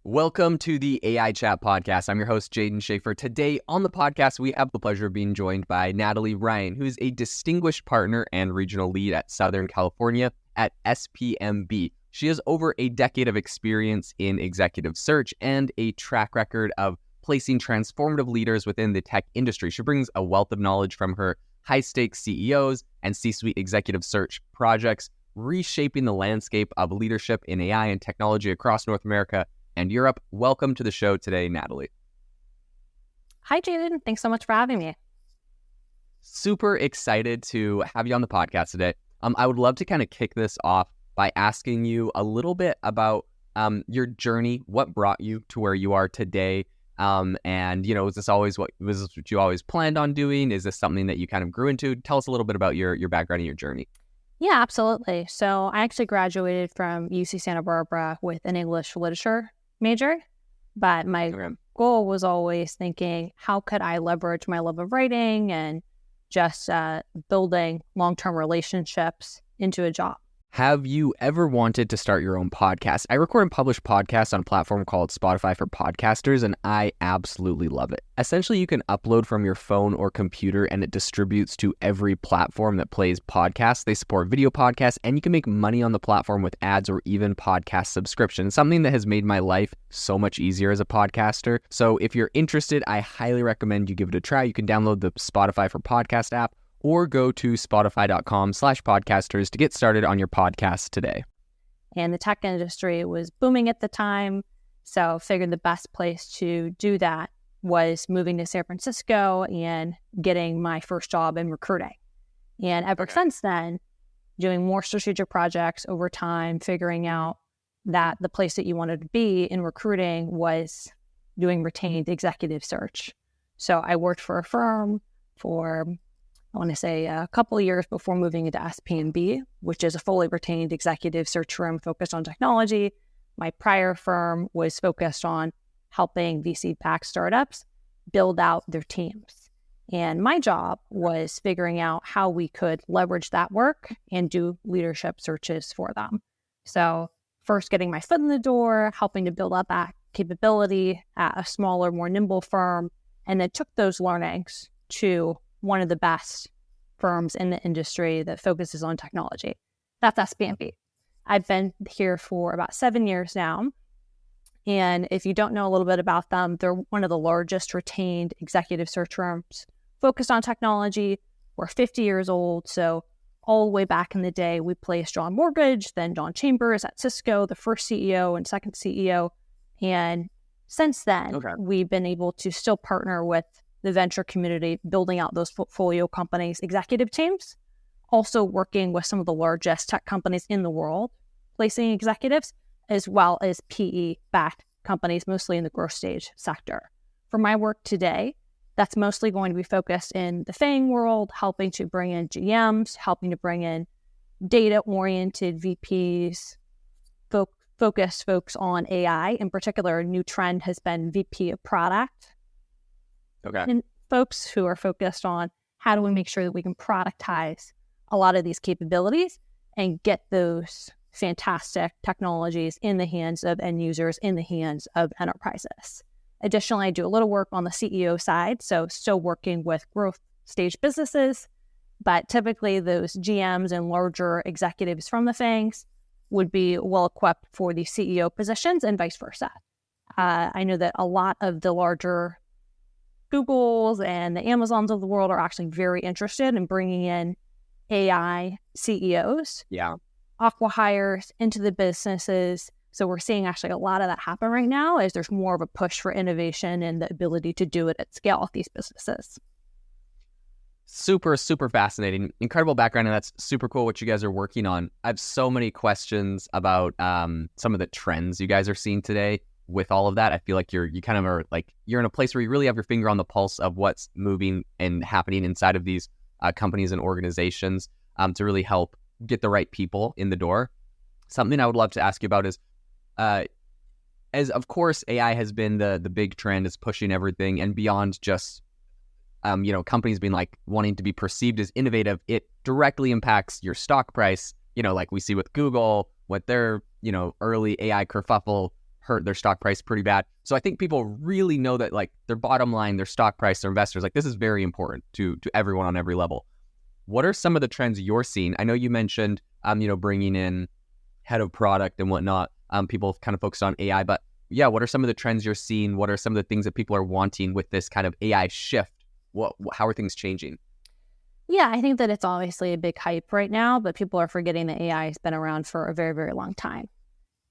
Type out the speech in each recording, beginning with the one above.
Welcome to the AI Chat Podcast. I'm your host, Jaden Schaefer. Today on the podcast, we have the pleasure of being joined by Natalie Ryan, who is a distinguished partner and regional lead at Southern California at SPMB. She has over a decade of experience in executive search and a track record of placing transformative leaders within the tech industry. She brings a wealth of knowledge from her high-stakes CEOs and C-suite executive search projects, reshaping the landscape of leadership in AI and technology across North America and Europe. Welcome to the show today, Natalie. Hi, Jaden. Thanks so much for having me. Super excited to have you on the podcast today. I would love to kind of kick this off by asking you a little bit about your journey, what brought you to where you are today, and was this what you always planned on doing? Is this something that you kind of grew into? Tell us a little bit about your background and your journey. Yeah, absolutely. So I actually graduated from UC Santa Barbara with an English literature major, but my goal was always thinking, how could I leverage my love of writing and just building long-term relationships into a job? Have you ever wanted to start your own podcast? I record and publish podcasts on a platform called Spotify for Podcasters, and I absolutely love it. Essentially, you can upload from your phone or computer, and it distributes to every platform that plays podcasts. They support video podcasts, and you can make money on the platform with ads or even podcast subscriptions, something that has made my life so much easier as a podcaster. So if you're interested, I highly recommend you give it a try. You can download the Spotify for Podcast app, or go to spotify.com/podcasters to get started on your podcast today. And the tech industry was booming at the time, so figured the best place to do that was moving to San Francisco and getting my first job in recruiting. And ever since then, doing more strategic projects over time, figuring out that the place that you wanted to be in recruiting was doing retained executive search. So I worked for a firm for a couple of years before moving into SPMB, which is a fully retained executive search firm focused on technology. My prior firm was focused on helping VC-backed startups build out their teams. And my job was figuring out how we could leverage that work and do leadership searches for them. So first getting my foot in the door, helping to build up that capability at a smaller, more nimble firm, and then took those learnings to one of the best firms in the industry that focuses on technology. That's SPMB. I've been here for about 7 years now. And if you don't know a little bit about them, they're one of the largest retained executive search firms focused on technology. We're 50 years old. So all the way back in the day, we placed John Mortgage, then John Chambers at Cisco, the first CEO and second CEO. And since then, we've been able to still partner with the venture community, building out those portfolio companies' executive teams, also working with some of the largest tech companies in the world, placing executives, as well as PE-backed companies, mostly in the growth stage sector. For my work today, that's mostly going to be focused in the FANG world, helping to bring in GMs, helping to bring in data-oriented VPs, focus folks on AI. In particular, a new trend has been VP of product. And folks who are focused on how do we make sure that we can productize a lot of these capabilities and get those fantastic technologies in the hands of end users, in the hands of enterprises. Additionally, I do a little work on the CEO side, so still working with growth stage businesses, but typically those GMs and larger executives from the FANGs would be well equipped for the CEO positions and vice versa. I know that a lot of the larger Googles and the Amazons of the world are actually very interested in bringing in AI CEOs, acqui-hires into the businesses. So we're seeing actually a lot of that happen right now as there's more of a push for innovation and the ability to do it at scale with these businesses. Super, super fascinating. Incredible background, and that's super cool what you guys are working on. I have so many questions about some of the trends you guys are seeing today. With all of that, I feel like you're in a place where you really have your finger on the pulse of what's moving and happening inside of these companies and organizations to really help get the right people in the door. Something I would love to ask you about is, as of course AI has been the big trend, is pushing everything, and beyond just companies being wanting to be perceived as innovative, it directly impacts your stock price. Like we see with Google, what their early AI kerfuffle hurt their stock price pretty bad. So I think people really know that like their bottom line, their stock price, their investors, like this is very important to everyone on every level. What are some of the trends you're seeing? I know you mentioned, bringing in head of product and whatnot. People kind of focused on AI, but yeah, what are some of the trends you're seeing? What are some of the things that people are wanting with this kind of AI shift? How are things changing? Yeah, I think that it's obviously a big hype right now, but people are forgetting that AI has been around for a very, very long time.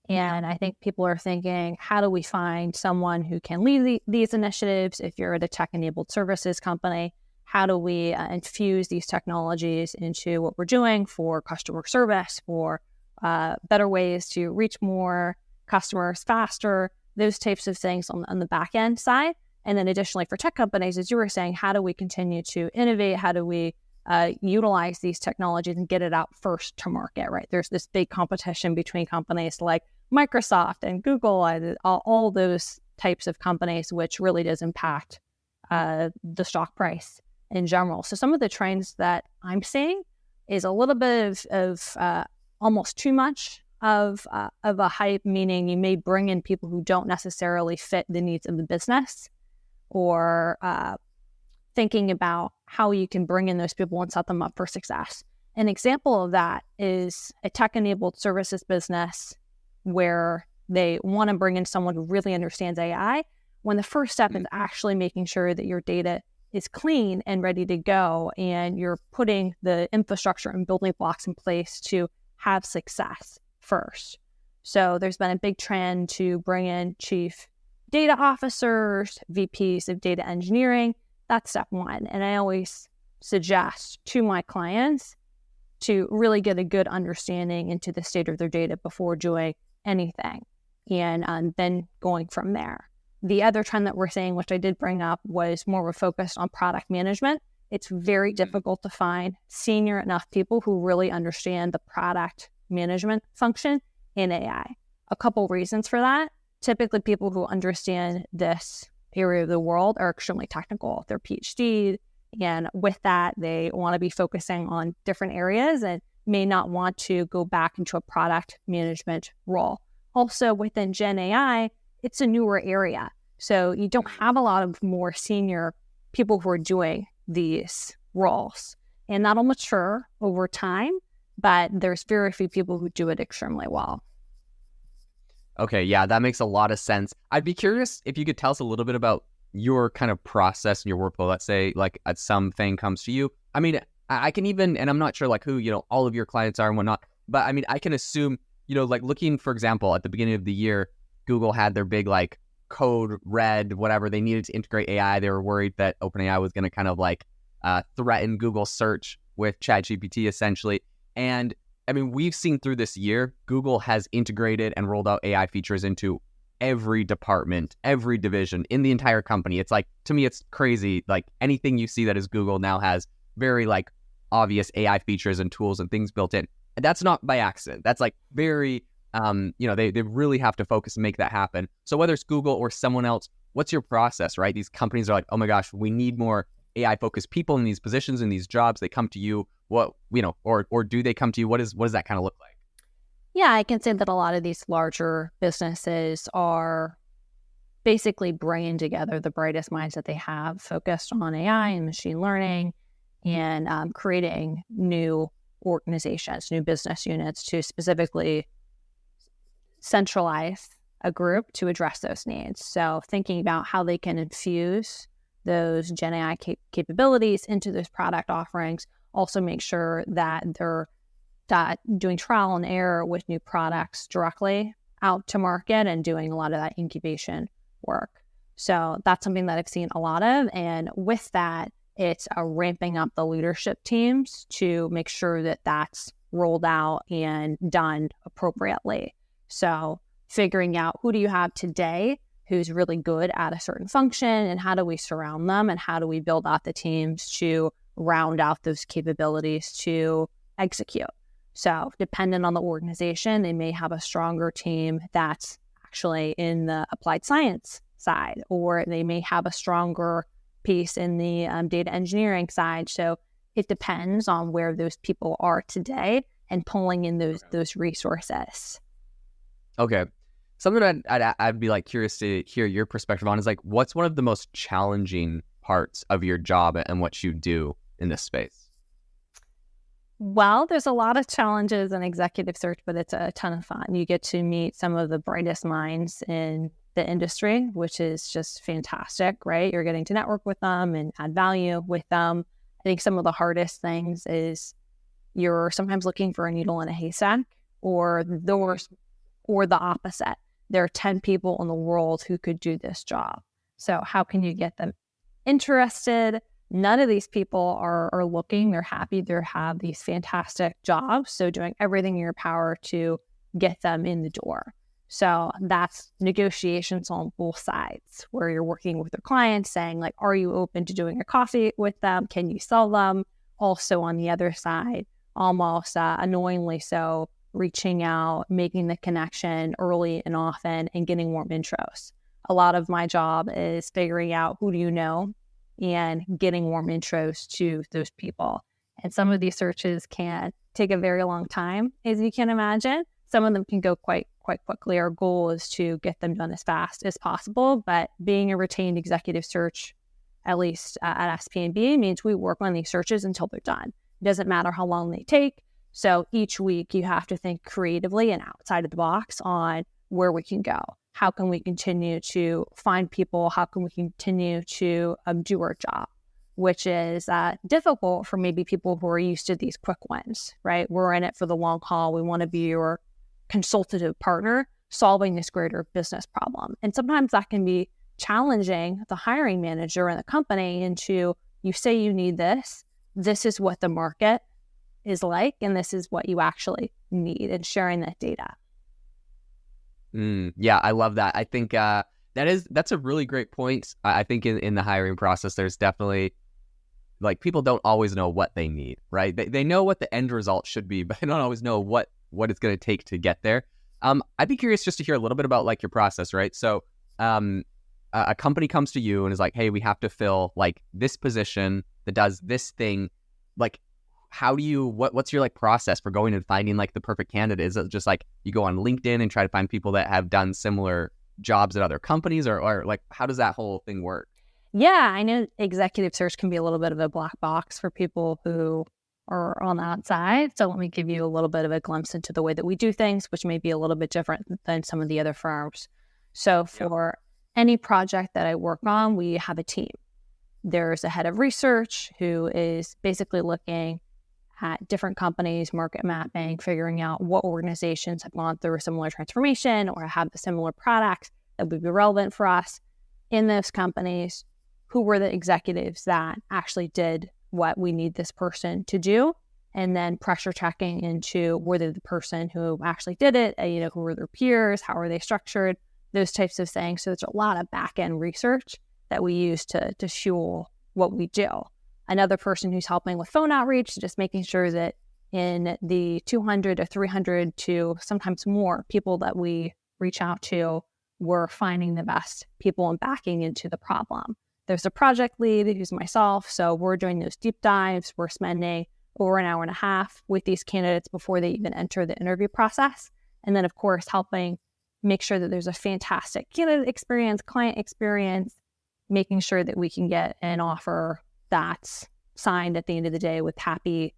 And I think people are thinking, how do we find someone who can lead these initiatives? If you're at a tech-enabled services company, how do we infuse these technologies into what we're doing for customer service, for better ways to reach more customers faster, those types of things on the back end side. And then additionally for tech companies, as you were saying, how do we continue to innovate? How do we utilize these technologies and get it out first to market, right? There's this big competition between companies like Microsoft and Google and all those types of companies, which really does impact the stock price in general. So some of the trends that I'm seeing is a little bit of almost too much of a hype, meaning you may bring in people who don't necessarily fit the needs of the business, or thinking about how you can bring in those people and set them up for success. An example of that is a tech-enabled services business where they want to bring in someone who really understands AI, when the first step is actually making sure that your data is clean and ready to go, and you're putting the infrastructure and building blocks in place to have success first. So there's been a big trend to bring in chief data officers, VPs of data engineering. That's step one. And I always suggest to my clients to really get a good understanding into the state of their data before doing anything, and then going from there. The other trend that we're seeing, which I did bring up, was more focused on product management. It's very difficult to find senior enough people who really understand the product management function in AI. A couple reasons for that. Typically, people who understand this area of the world are extremely technical. They're PhD, and with that, they want to be focusing on different areas and may not want to go back into a product management role. Also, within Gen AI, it's a newer area. So you don't have a lot of more senior people who are doing these roles. And that'll mature over time, but there's very few people who do it extremely well. Okay, yeah, that makes a lot of sense. I'd be curious if you could tell us a little bit about your kind of process and your workflow. Let's say like something comes to you. I mean, I can even, and I'm not sure like who, all of your clients are and whatnot, but I mean, I can assume, like looking, for example, at the beginning of the year, Google had their big like code red, whatever. They needed to integrate AI. They were worried that OpenAI was going to kind of like threaten Google search with ChatGPT essentially. And I mean, we've seen through this year, Google has integrated and rolled out AI features into every department, every division in the entire company. It's like, to me, it's crazy. Like anything you see that is Google now has very like obvious AI features and tools and things built in. And that's not by accident. That's like very, they really have to focus and make that happen. So whether it's Google or someone else, what's your process, right? These companies are like, oh my gosh, we need more AI focused people in these positions, in these jobs. They come to you. What, or do they come to you? What does that kind of look like? Yeah, I can say that a lot of these larger businesses are basically bringing together the brightest minds that they have focused on AI and machine learning, and creating new organizations, new business units to specifically centralize a group to address those needs. So thinking about how they can infuse those Gen AI capabilities into those product offerings, also make sure that they're doing trial and error with new products directly out to market and doing a lot of that incubation work. So that's something that I've seen a lot of. And with that, it's ramping up the leadership teams to make sure that that's rolled out and done appropriately. So figuring out who do you have today who's really good at a certain function, and how do we surround them, and how do we build out the teams to round out those capabilities to execute. So dependent on the organization, they may have a stronger team that's actually in the applied science side, or they may have a stronger piece in the data engineering side. So it depends on where those people are today and pulling in those resources. Okay. Something I'd be like curious to hear your perspective on is like, what's one of the most challenging parts of your job and what you do in this space? Well, there's a lot of challenges in executive search, but it's a ton of fun. You get to meet some of the brightest minds in the industry, which is just fantastic, right? You're getting to network with them and add value with them. I think some of the hardest things is you're sometimes looking for a needle in a haystack, or the opposite. There are 10 people in the world who could do this job. So how can you get them interested? None of these people are looking. They're happy. They have these fantastic jobs. So doing everything in your power to get them in the door. So that's negotiations on both sides, where you're working with their clients saying, like, are you open to doing a coffee with them? Can you sell them? Also on the other side, almost annoyingly so, reaching out, making the connection early and often, and getting warm intros. A lot of my job is figuring out who do you know and getting warm intros to those people. And some of these searches can take a very long time, as you can imagine. Some of them can go quite quickly. Our goal is to get them done as fast as possible, but being a retained executive search, at least at SPMB, means we work on these searches until they're done. It doesn't matter how long they take. So each week you have to think creatively and outside of the box on where we can go. How can we continue to find people? How can we continue to do our job? Which is difficult for maybe people who are used to these quick wins, right? We're in it for the long haul. We want to be your consultative partner solving this greater business problem. And sometimes that can be challenging the hiring manager and the company into, you say you need this. This is what the market is like, and this is what you actually need, and sharing that data. Yeah, I love that. I think that's a really great point. I think in the hiring process, there's definitely, like, people don't always know what they need, right? They know what the end result should be, but they don't always know what it's going to take to get there. I'd be curious just to hear a little bit about like your process, right? So a company comes to you and is like, hey, we have to fill like this position that does this thing. Like, how do you, what's your like process for going and finding like the perfect candidate? Is it just like you go on LinkedIn and try to find people that have done similar jobs at other companies, or like, how does that whole thing work? Yeah, I know executive search can be a little bit of a black box for people who are on the outside. So let me give you a little bit of a glimpse into the way that we do things, which may be a little bit different than some of the other firms. So for any project that I work on, we have a team. There's a head of research who is basically looking at different companies, market mapping, figuring out what organizations have gone through a similar transformation or have a similar product that would be relevant for us in those companies. Who were the executives that actually did what we need this person to do? And then pressure checking into whether the person who actually did it, who were their peers, how are they structured, those types of things. So there's a lot of back-end research that we use to fuel what we do. Another person who's helping with phone outreach, just making sure that in the 200 to 300 to sometimes more people that we reach out to, we're finding the best people and backing into the problem. There's a project lead who's myself, so we're doing those deep dives. We're spending over an hour and a half with these candidates before they even enter the interview process. And then, of course, helping make sure that there's a fantastic candidate experience, client experience, making sure that we can get an offer that's signed at the end of the day with happy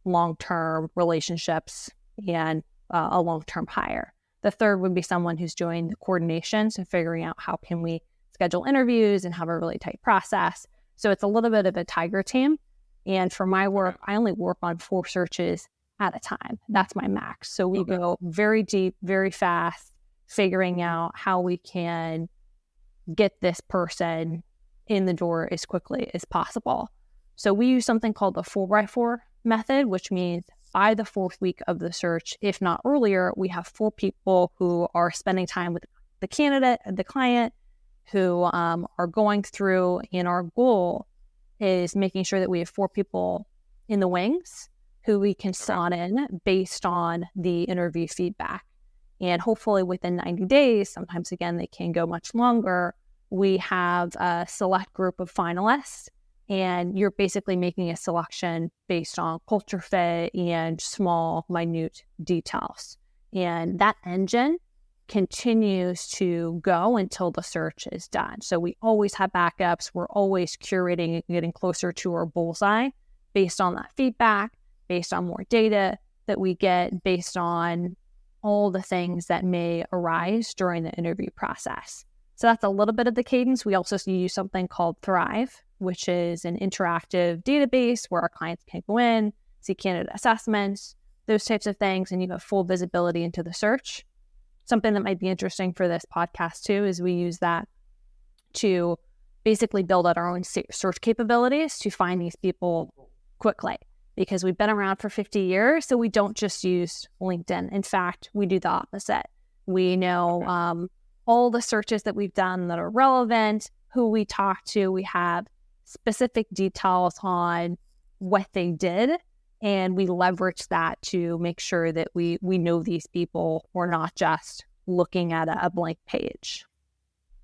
long-term relationships and a long-term hire. The third would be someone who's doing the coordination, so figuring out how can we schedule interviews and have a really tight process. So it's a little bit of a tiger team. And for my work, I only work on 4 searches at a time. That's my max. So we go very deep, very fast, figuring out how we can get this person in the door as quickly as possible. So we use something called the 4x4 method, which means by the 4th week of the search, if not earlier, we have 4 people who are spending time with the candidate, the client, who are going through, and our goal is making sure that we have 4 people in the wings who we can slot in based on the interview feedback. And hopefully within 90 days, sometimes again, they can go much longer, we have a select group of finalists, and you're basically making a selection based on culture fit and small, minute details. And that engine continues to go until the search is done. So we always have backups. We're always curating and getting closer to our bullseye based on that feedback, based on more data that we get, based on all the things that may arise during the interview process. So that's a little bit of the cadence. We also use something called Thrive, which is an interactive database where our clients can go in, see candidate assessments, those types of things, and you have full visibility into the search. Something that might be interesting for this podcast too is we use that to basically build out our own search capabilities to find these people quickly, because we've been around for 50 years. So we don't just use LinkedIn. In fact, we do the opposite. We know all the searches that we've done that are relevant, who we talk to. We have specific details on what they did, and we leverage that to make sure that we know these people. We're not just looking at a blank page.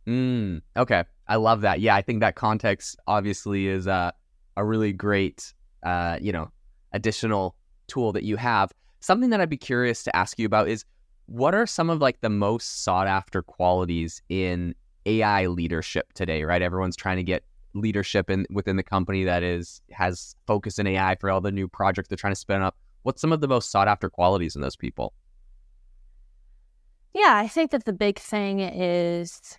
Okay. I love that. Yeah, I think that context obviously is a really great, additional tool that you have. Something that I'd be curious to ask you about is, what are some of like the most sought after qualities in AI leadership today, right? Everyone's trying to get leadership within the company that has focus in AI for all the new projects they're trying to spin up. What's some of the most sought after qualities in those people? Yeah, I think that the big thing is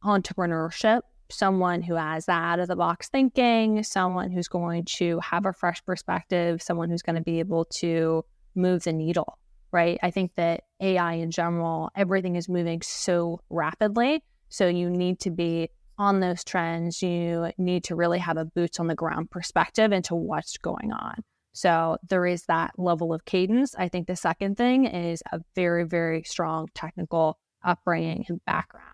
entrepreneurship. Someone who has that out of the box thinking, someone who's going to have a fresh perspective, someone who's going to be able to move the needle, right? I think that AI in general, everything is moving so rapidly. So you need to be on those trends. You need to really have a boots on the ground perspective into what's going on. So there is that level of cadence. I think the second thing is a very, very strong technical upbringing and background.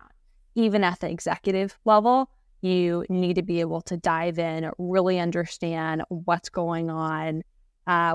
Even at the executive level, you need to be able to dive in, really understand what's going on,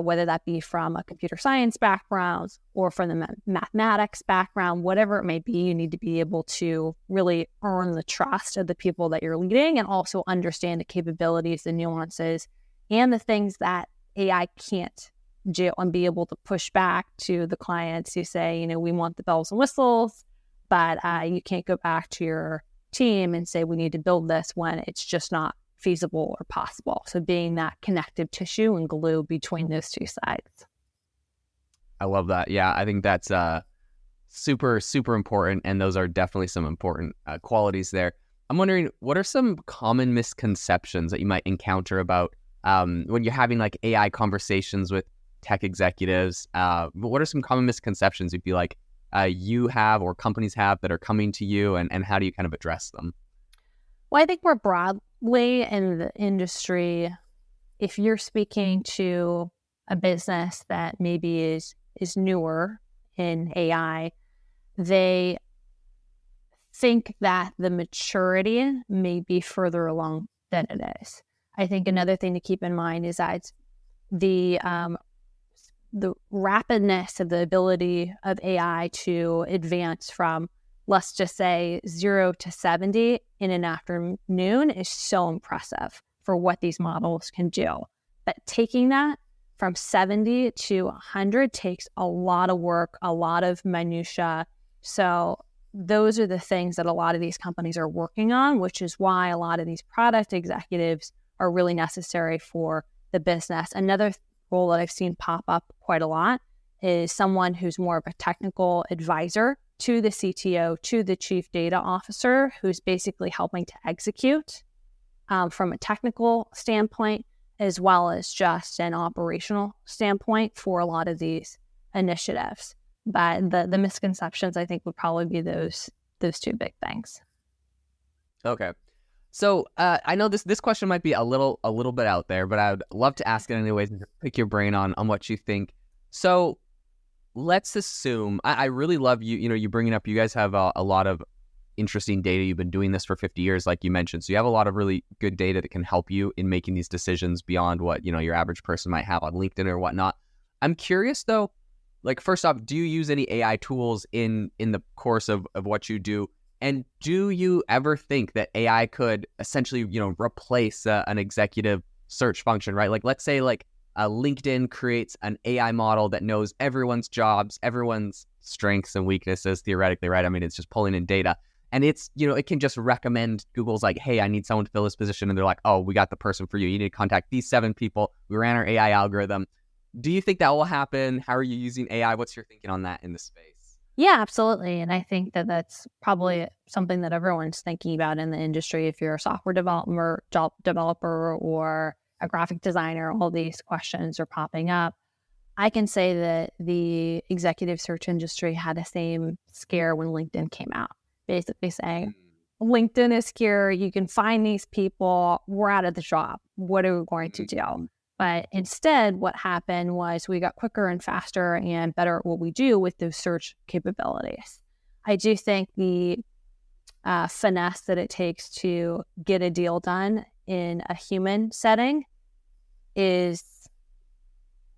whether that be from a computer science background or from the mathematics background, whatever it may be. You need to be able to really earn the trust of the people that you're leading, and also understand the capabilities, the nuances, and the things that AI can't do, and be able to push back to the clients who say, we want the bells and whistles, but you can't go back to your team and say, we need to build this, when it's just not feasible or possible. So being that connective tissue and glue between those two sides. I love that. Yeah, I think that's super, super important. And those are definitely some important qualities there. I'm wondering, what are some common misconceptions that you might encounter about when you're having like AI conversations with tech executives? What are some common misconceptions you feel like you have or companies have that are coming to you, and how do you kind of address them? Well, I think more broadly in the industry, if you're speaking to a business that maybe is newer in AI, they think that the maturity may be further along than it is. I think another thing to keep in mind is that it's the rapidness of the ability of AI to advance from, let's just say, 0 to 70 in an afternoon is so impressive for what these models can do. But taking that from 70 to 100 takes a lot of work, a lot of minutia. So those are the things that a lot of these companies are working on, which is why a lot of these product executives are really necessary for the business. Another role that I've seen pop up quite a lot is someone who's more of a technical advisor to the CTO, to the chief data officer, who's basically helping to execute from a technical standpoint, as well as just an operational standpoint for a lot of these initiatives. But the misconceptions, I think, would probably be those two big things. Okay. So I know this question might be a little bit out there, but I would love to ask it anyways and pick your brain on what you think. So let's assume, I really love you bringing up, you guys have a lot of interesting data. You've been doing this for 50 years, like you mentioned. So you have a lot of really good data that can help you in making these decisions beyond what, your average person might have on LinkedIn or whatnot. I'm curious though, like, first off, do you use any AI tools in the course of what you do? And do you ever think that AI could essentially, replace an executive search function, right? Like, let's say LinkedIn creates an AI model that knows everyone's jobs, everyone's strengths and weaknesses theoretically, right? I mean, it's just pulling in data. And it's, it can just recommend, Google's like, hey, I need someone to fill this position. And they're like, oh, we got the person for you. You need to contact these 7 people. We ran our AI algorithm. Do you think that will happen? How are you using AI? What's your thinking on that in the space? Yeah, absolutely. And I think that that's probably something that everyone's thinking about in the industry. If you're a software developer or a graphic designer, all these questions are popping up. I can say that the executive search industry had the same scare when LinkedIn came out, basically saying, LinkedIn is here, you can find these people, we're out of the job. What are we going to do? But instead, what happened was we got quicker and faster and better at what we do with those search capabilities. I do think the finesse that it takes to get a deal done in a human setting is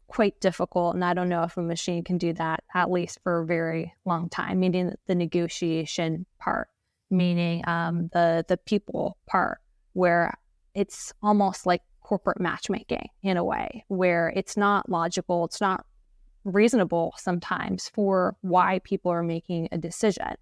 quite difficult. And I don't know if a machine can do that, at least for a very long time, meaning the negotiation part, meaning the people part, where it's almost like corporate matchmaking in a way, where it's not logical, it's not reasonable sometimes for why people are making a decision.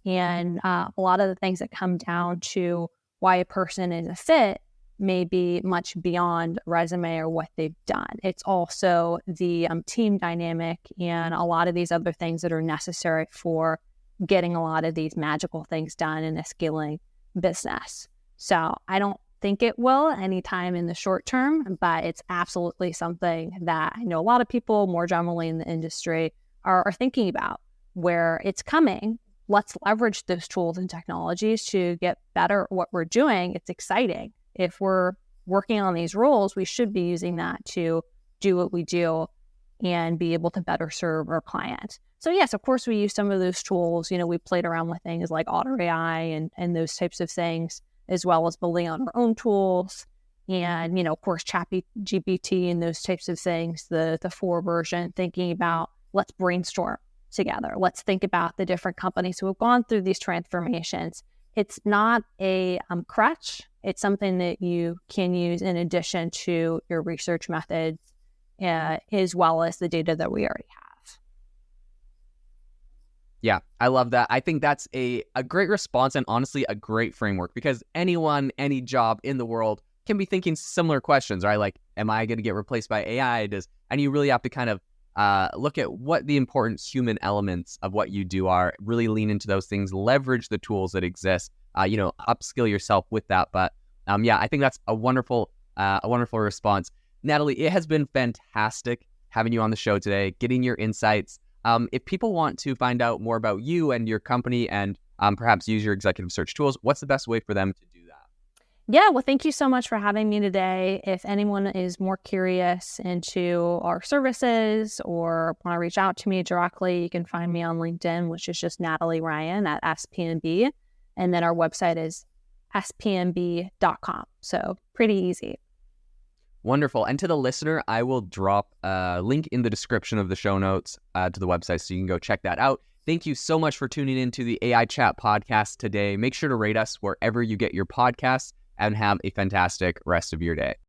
And a lot of the things that come down to why a person is a fit may be much beyond resume or what they've done. It's also the team dynamic and a lot of these other things that are necessary for getting a lot of these magical things done in a scaling business. So I don't think it will anytime in the short term, but it's absolutely something that I know a lot of people more generally in the industry are thinking about, where it's coming. Let's leverage those tools and technologies to get better at what we're doing. It's exciting. If we're working on these roles, we should be using that to do what we do and be able to better serve our client. So yes, of course, we use some of those tools. We played around with things like Otter AI and those types of things, as well as building on our own tools. And, of course, ChatGPT and those types of things, the 4 version, thinking about let's brainstorm together. Let's think about the different companies who have gone through these transformations. It's not a crutch. It's something that you can use in addition to your research methods, as well as the data that we already have. Yeah, I love that. I think that's a great response and honestly a great framework, because anyone, any job in the world can be thinking similar questions, right? Like, am I going to get replaced by AI? And you really have to kind of look at what the important human elements of what you do are, really lean into those things, leverage the tools that exist, upskill yourself with that. But yeah, I think that's a wonderful response. Natalie, it has been fantastic having you on the show today, getting your insights. If people want to find out more about you and your company and perhaps use your executive search tools, what's the best way for them to do that? Yeah, well, thank you so much for having me today. If anyone is more curious into our services or want to reach out to me directly, you can find me on LinkedIn, which is just Natalie Ryan at SPMB. And then our website is spmb.com. So pretty easy. Wonderful. And to the listener, I will drop a link in the description of the show notes to the website so you can go check that out. Thank you so much for tuning in to the AI Chat podcast today. Make sure to rate us wherever you get your podcasts and have a fantastic rest of your day.